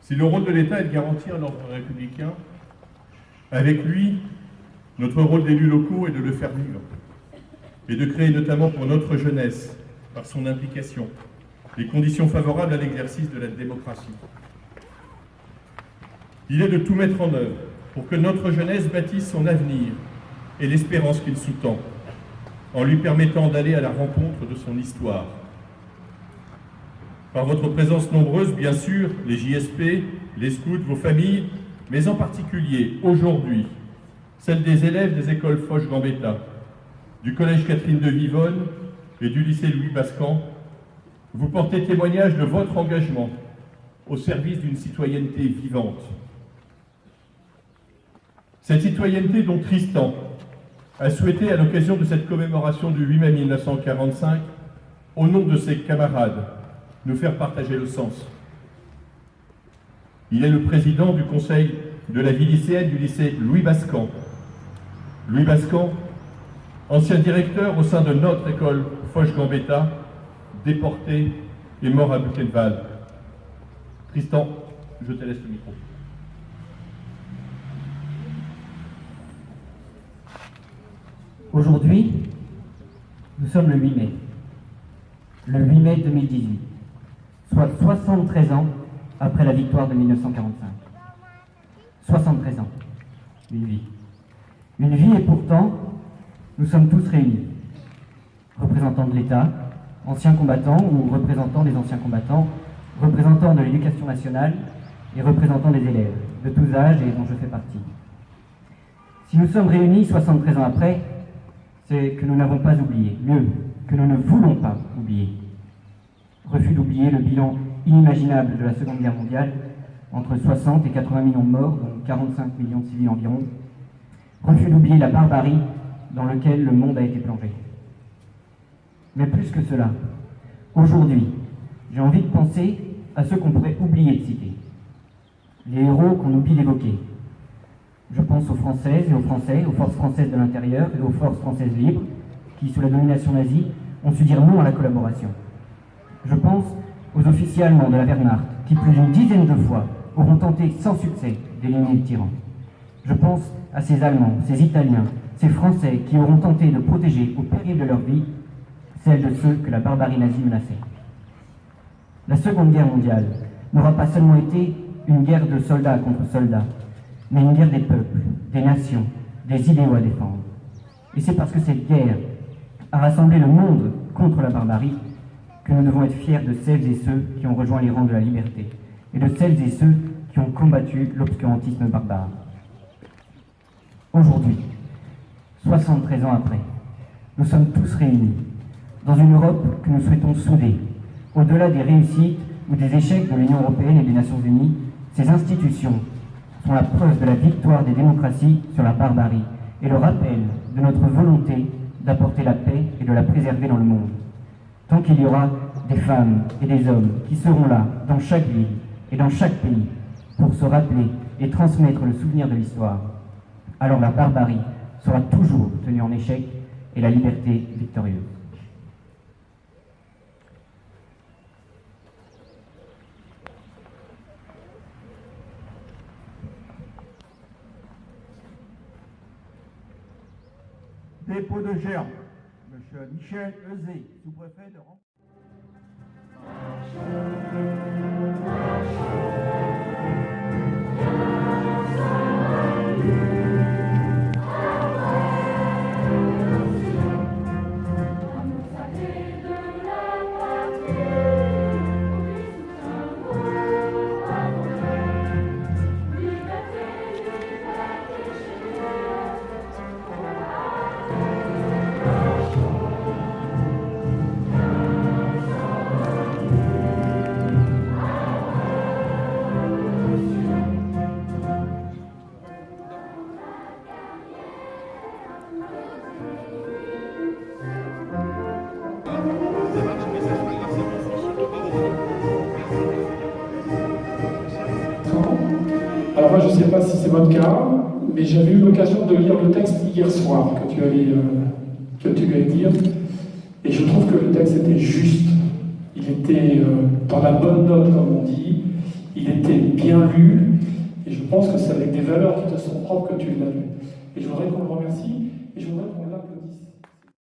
Si le rôle de l'État est de garantir l'ordre républicain, avec lui, notre rôle d'élus locaux est de le faire vivre et de créer notamment pour notre jeunesse, par son implication, les conditions favorables à l'exercice de la démocratie. Il est de tout mettre en œuvre pour que notre jeunesse bâtisse son avenir et l'espérance qu'il sous-tend, en lui permettant d'aller à la rencontre de son histoire. Par votre présence nombreuse, bien sûr, les JSP, les scouts, vos familles, mais en particulier, aujourd'hui, celle des élèves des écoles Foch-Gambetta, du collège Catherine de Vivonne et du lycée Louis Bascan, vous portez témoignage de votre engagement au service d'une citoyenneté vivante. Cette citoyenneté dont Tristan a souhaité, à l'occasion de cette commémoration du 8 mai 1945, au nom de ses camarades, nous faire partager le sens. Il est le président du conseil de la vie lycéenne du lycée Louis Bascan. Louis Bascan, ancien directeur au sein de notre école Foch-Gambetta, déporté et mort à Buchenwald. Tristan, je te laisse le micro. Aujourd'hui, nous sommes le 8 mai. Le 8 mai 2018, soit 73 ans après la victoire de 1945. 73 ans, une vie. Une vie et pourtant, nous sommes tous réunis. Représentants de l'État, anciens combattants ou représentants des anciens combattants, représentants de l'éducation nationale et représentants des élèves, de tous âges et dont je fais partie. Si nous sommes réunis 73 ans après, c'est que nous n'avons pas oublié, mieux, que nous ne voulons pas oublier. Refus d'oublier le bilan inimaginable de la Seconde Guerre mondiale, entre 60 et 80 millions de morts, dont 45 millions de civils environ. Refus d'oublier la barbarie dans laquelle le monde a été plongé. Mais plus que cela, aujourd'hui, j'ai envie de penser à ceux qu'on pourrait oublier de citer. Les héros qu'on oublie d'évoquer. Je pense aux Françaises et aux Français, aux forces françaises de l'intérieur et aux forces françaises libres, qui, sous la domination nazie, ont su dire non à la collaboration. Je pense aux officiers allemands de la Wehrmacht, qui plus d'une dizaine de fois auront tenté sans succès d'éliminer le tyran. Je pense à ces Allemands, ces Italiens, ces Français qui auront tenté de protéger au péril de leur vie celle de ceux que la barbarie nazie menaçait. La Seconde Guerre mondiale n'aura pas seulement été une guerre de soldats contre soldats, mais une guerre des peuples, des nations, des idéaux à défendre. Et c'est parce que cette guerre a rassemblé le monde contre la barbarie que nous devons être fiers de celles et ceux qui ont rejoint les rangs de la liberté, et de celles et ceux qui ont combattu l'obscurantisme barbare. Aujourd'hui, 73 ans après, nous sommes tous réunis dans une Europe que nous souhaitons souder. Au-delà des réussites ou des échecs de l'Union européenne et des Nations unies, ces institutions sont la preuve de la victoire des démocraties sur la barbarie et le rappel de notre volonté d'apporter la paix et de la préserver dans le monde. Tant qu'il y aura des femmes et des hommes qui seront là, dans chaque ville et dans chaque pays, pour se rappeler et transmettre le souvenir de l'histoire, alors la barbarie sera toujours tenue en échec et la liberté victorieuse. Dépôt de gerbe, Monsieur Michel Euzé, sous-préfet de Rennes. Alors moi, je ne sais pas si c'est votre cas, mais j'avais eu l'occasion de lire le texte hier soir que tu allais lire, et je trouve que le texte était juste. Il était dans la bonne note, comme on dit. Il était bien lu, et je pense que c'est avec des valeurs qui te sont propres que tu l'as lu. Et je voudrais qu'on le remercie, et je voudrais qu'on l'applaudisse.